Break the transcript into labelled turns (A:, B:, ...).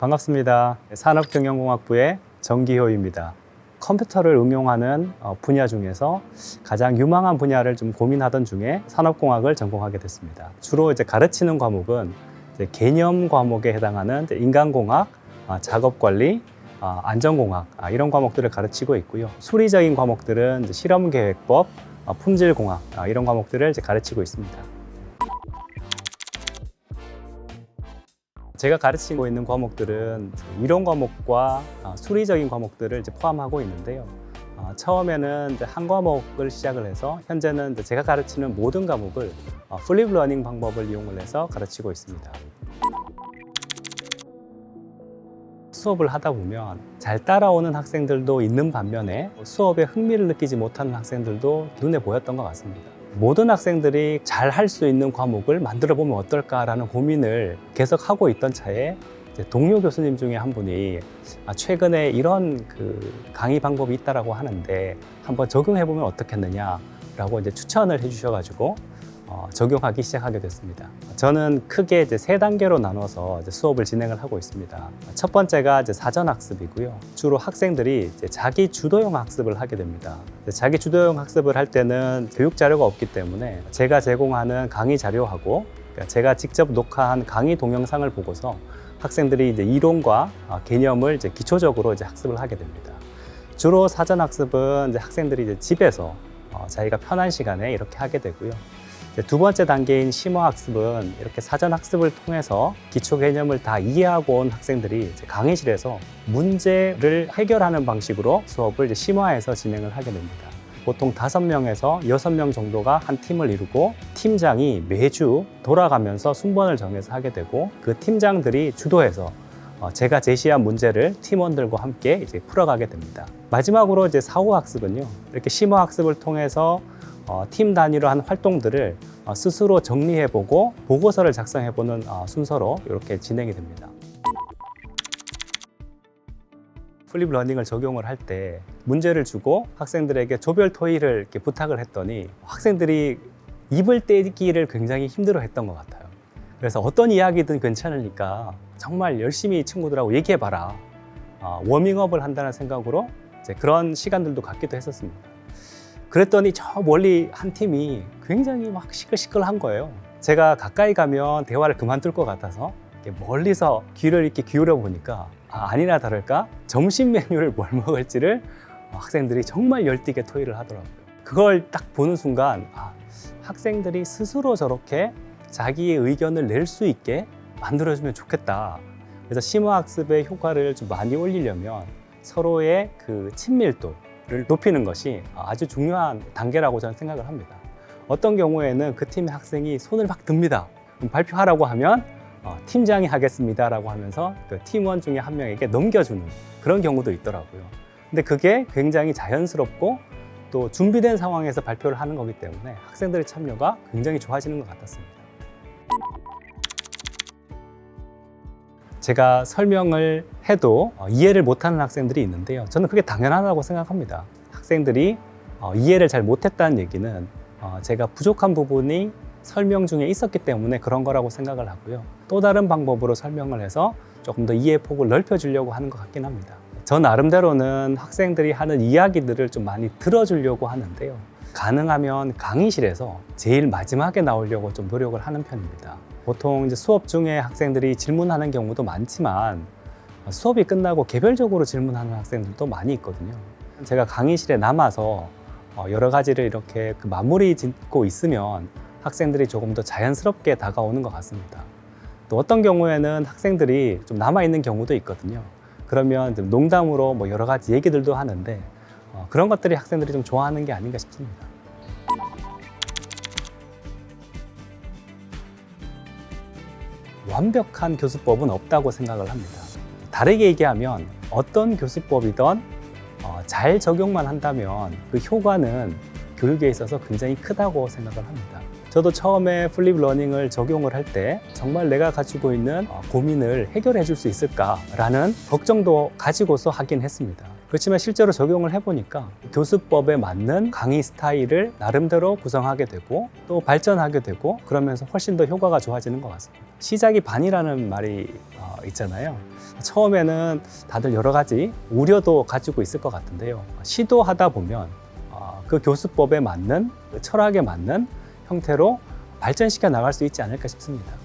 A: 반갑습니다. 산업경영공학부의 정기효입니다. 컴퓨터를 응용하는 분야 중에서 가장 유망한 분야를 좀 고민하던 중에 산업공학을 전공하게 됐습니다. 주로 가르치는 과목은 개념 과목에 해당하는 인간공학, 작업관리, 안전공학 이런 과목들을 가르치고 있고요. 수리적인 과목들은 실험계획법, 품질공학 이런 과목들을 가르치고 있습니다. 제가 가르치고 있는 과목들은 이론 과목과 수리적인 과목들을 포함하고 있는데요. 처음에는 한 과목을 시작을 해서 현재는 제가 가르치는 모든 과목을 플립 러닝 방법을 이용을 해서 가르치고 있습니다. 수업을 하다 보면 잘 따라오는 학생들도 있는 반면에 수업에 흥미를 느끼지 못하는 학생들도 눈에 보였던 것 같습니다. 모든 학생들이 잘 할 수 있는 과목을 만들어 보면 어떨까라는 고민을 계속 하고 있던 차에 동료 교수님 중에 한 분이 최근에 이런 강의 방법이 있다라고 하는데 한번 적용해 보면 어떻겠느냐라고 추천을 해주셔가지고 적용하기 시작하게 됐습니다. 저는 크게 세 단계로 나눠서 수업을 진행을 하고 있습니다. 첫 번째가 사전 학습이고요. 주로 학생들이 자기 주도형 학습을 하게 됩니다. 자기 주도형 학습을 할 때는 교육 자료가 없기 때문에 제가 제공하는 강의 자료하고 제가 직접 녹화한 강의 동영상을 보고서 학생들이 이론과 개념을 기초적으로 학습을 하게 됩니다. 주로 사전 학습은 학생들이 집에서 자기가 편한 시간에 이렇게 하게 되고요. 두 번째 단계인 심화학습은 이렇게 사전학습을 통해서 기초 개념을 다 이해하고 온 학생들이 강의실에서 문제를 해결하는 방식으로 수업을 심화해서 진행을 하게 됩니다. 보통 5명에서 6명 정도가 한 팀을 이루고 팀장이 매주 돌아가면서 순번을 정해서 하게 되고 그 팀장들이 주도해서 제가 제시한 문제를 팀원들과 함께 풀어가게 됩니다. 마지막으로 사후학습은요, 이렇게 심화학습을 통해서 팀 단위로 한 활동들을 스스로 정리해보고 보고서를 작성해보는 순서로 이렇게 진행이 됩니다. 플립 러닝을 적용을 할 때 문제를 주고 학생들에게 조별 토의를 이렇게 부탁을 했더니 학생들이 입을 떼기를 굉장히 힘들어했던 것 같아요. 그래서 어떤 이야기든 괜찮으니까 정말 열심히 친구들하고 얘기해봐라. 워밍업을 한다는 생각으로 그런 시간들도 갖기도 했었습니다. 그랬더니 저 멀리 한 팀이 굉장히 막 시끌시끌한 거예요. 제가 가까이 가면 대화를 그만둘 것 같아서 멀리서 귀를 이렇게 기울여 보니까 아니나 다를까 점심 메뉴를 뭘 먹을지를 학생들이 정말 열띠게 토의를 하더라고요. 그걸 딱 보는 순간 학생들이 스스로 저렇게 자기의 의견을 낼 수 있게 만들어주면 좋겠다. 그래서 심화학습의 효과를 좀 많이 올리려면 서로의 친밀도를 높이는 것이 아주 중요한 단계라고 저는 생각을 합니다. 어떤 경우에는 그 팀의 학생이 손을 막 듭니다. 발표하라고 하면 팀장이 하겠습니다라고 하면서 그 팀원 중에 한 명에게 넘겨주는 그런 경우도 있더라고요. 근데 그게 굉장히 자연스럽고 또 준비된 상황에서 발표를 하는 거기 때문에 학생들의 참여가 굉장히 좋아지는 것 같았습니다. 제가 설명을 해도 이해를 못하는 학생들이 있는데요. 저는 그게 당연하다고 생각합니다. 학생들이 이해를 잘 못했다는 얘기는 제가 부족한 부분이 설명 중에 있었기 때문에 그런 거라고 생각을 하고요. 또 다른 방법으로 설명을 해서 조금 더 이해 폭을 넓혀주려고 하는 것 같긴 합니다. 저 나름대로는 학생들이 하는 이야기들을 좀 많이 들어주려고 하는데요. 가능하면 강의실에서 제일 마지막에 나오려고 좀 노력을 하는 편입니다. 보통 수업 중에 학생들이 질문하는 경우도 많지만 수업이 끝나고 개별적으로 질문하는 학생들도 많이 있거든요. 제가 강의실에 남아서 여러 가지를 이렇게 마무리 짓고 있으면 학생들이 조금 더 자연스럽게 다가오는 것 같습니다. 또 어떤 경우에는 학생들이 좀 남아있는 경우도 있거든요. 그러면 농담으로 여러 가지 얘기들도 하는데 그런 것들이 학생들이 좀 좋아하는 게 아닌가 싶습니다. 완벽한 교수법은 없다고 생각을 합니다. 다르게 얘기하면 어떤 교수법이든 잘 적용만 한다면 그 효과는 교육에 있어서 굉장히 크다고 생각을 합니다. 저도 처음에 플립 러닝을 적용을 할 때 정말 내가 가지고 있는 고민을 해결해 줄 수 있을까라는 걱정도 가지고서 하긴 했습니다. 그렇지만 실제로 적용을 해보니까 교수법에 맞는 강의 스타일을 나름대로 구성하게 되고 또 발전하게 되고 그러면서 훨씬 더 효과가 좋아지는 것 같습니다. 시작이 반이라는 말이 있잖아요. 처음에는 다들 여러 가지 우려도 가지고 있을 것 같은데요. 시도하다 보면 그 교수법에 맞는, 그 철학에 맞는 형태로 발전시켜 나갈 수 있지 않을까 싶습니다.